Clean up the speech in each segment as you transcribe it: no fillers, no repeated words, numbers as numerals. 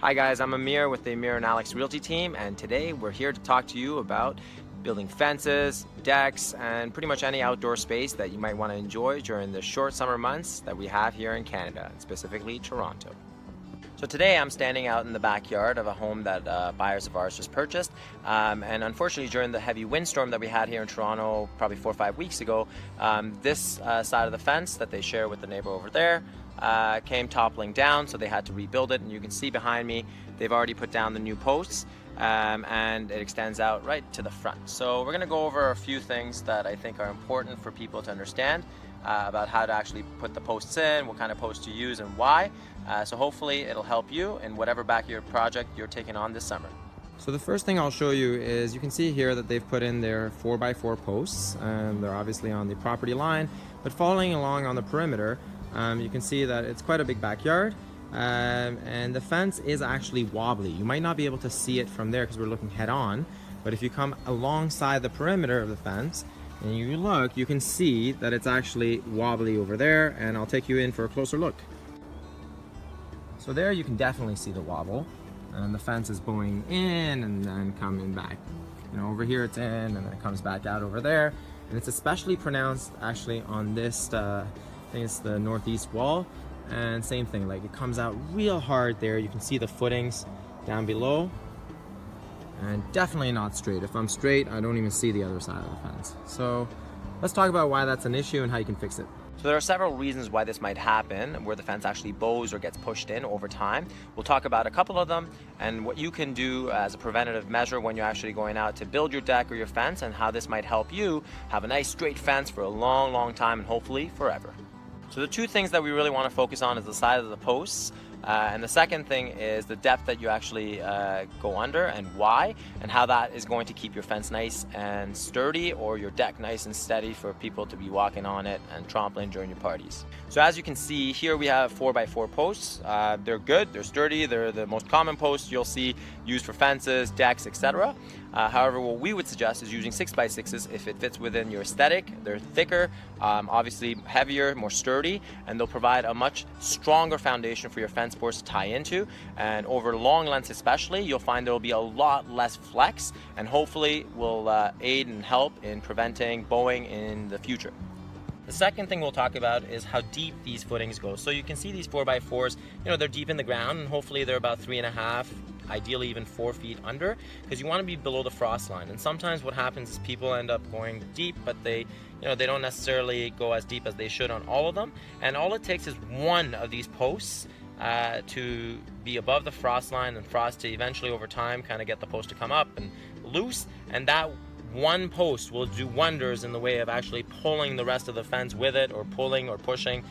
Hi guys, I'm Amir with the Amir and Alex Realty team, and today we're here to talk to you about building fences, decks, and pretty much any outdoor space that you might want to enjoy during the short summer months that we have here in Canada, specifically Toronto. So today I'm standing out in the backyard of a home that buyers of ours just purchased, and unfortunately during the heavy windstorm that we had here in Toronto probably 4 or 5 weeks ago, this side of the fence that they share with the neighbor over there came toppling down, so they had to rebuild it. And you can see behind me they've already put down the new posts, and it extends out right to the front. So we're going to go over a few things that I think are important for people to understand about how to actually put the posts in, what kind of posts to use and why. So hopefully it'll help you in whatever backyard project you're taking on this summer. So the first thing I'll show you is you can see here that they've put in their 4x4 posts, and they're obviously on the property line, but following along on the perimeter, you can see that it's quite a big backyard, and the fence is actually wobbly. You might not be able to see it from there because we're looking head on, but if you come alongside the perimeter of the fence and you look, you can see that it's actually wobbly over there, and I'll take you in for a closer look. So there you can definitely see the wobble, and the fence is bowing in and then coming back. You know, over here it's in and then it comes back out over there, and it's especially pronounced actually on this I think it's the northeast wall, and same thing, like it comes out real hard there. You can see the footings down below, and definitely not straight. If I'm straight, I don't even see the other side of the fence. So let's talk about why that's an issue and how you can fix it. So there are several reasons why this might happen, where the fence actually bows or gets pushed in over time. We'll talk about a couple of them and what you can do as a preventative measure when you're actually going out to build your deck or your fence, and how this might help you have a nice straight fence for a long, long time and hopefully forever. So the two things that we really want to focus on is the size of the posts, and the second thing is the depth that you actually go under and why, and how that is going to keep your fence nice and sturdy, or your deck nice and steady for people to be walking on it and trampling during your parties. So as you can see here, we have 4x4 posts. They're good, they're sturdy, they're the most common posts you'll see used for fences, decks, etc. However, what we would suggest is using 6x6s if it fits within your aesthetic. They're thicker, obviously heavier, more sturdy, and they'll provide a much stronger foundation for your fence boards to tie into. And over long lengths especially, you'll find there will be a lot less flex, and hopefully will aid and help in preventing bowing in the future. The second thing we'll talk about is how deep these footings go. So you can see these 4x4s, you know, they're deep in the ground, and hopefully they're about 3.5, ideally even 4 feet under, because you want to be below the frost line. And sometimes what happens is people end up going deep, but they don't necessarily go as deep as they should on all of them. And all it takes is one of these posts to be above the frost line, and frost to eventually over time kind of get the post to come up and loose, and that one post will do wonders in the way of actually pulling the rest of the fence with it, or pulling or pushing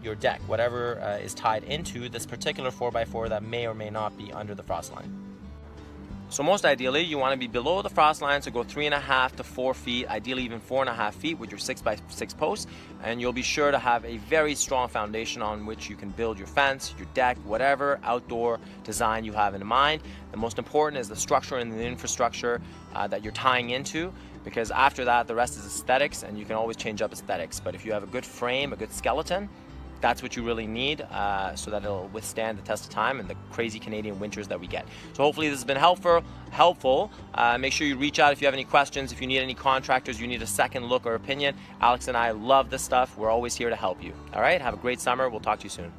your deck, whatever is tied into this particular 4x4 that may or may not be under the frost line. So most ideally, you want to be below the frost line, so go 3.5 to 4 feet, ideally even 4.5 feet with your 6x6 posts, and you'll be sure to have a very strong foundation on which you can build your fence, your deck, whatever outdoor design you have in mind. The most important is the structure and the infrastructure that you're tying into, because after that, the rest is aesthetics, and you can always change up aesthetics. But if you have a good frame, a good skeleton, that's what you really need, so that it'll withstand the test of time and the crazy Canadian winters that we get. So hopefully this has been helpful. Make sure you reach out if you have any questions. If you need any contractors, you need a second look or opinion, Alex and I love this stuff. We're always here to help you. All right, have a great summer. We'll talk to you soon.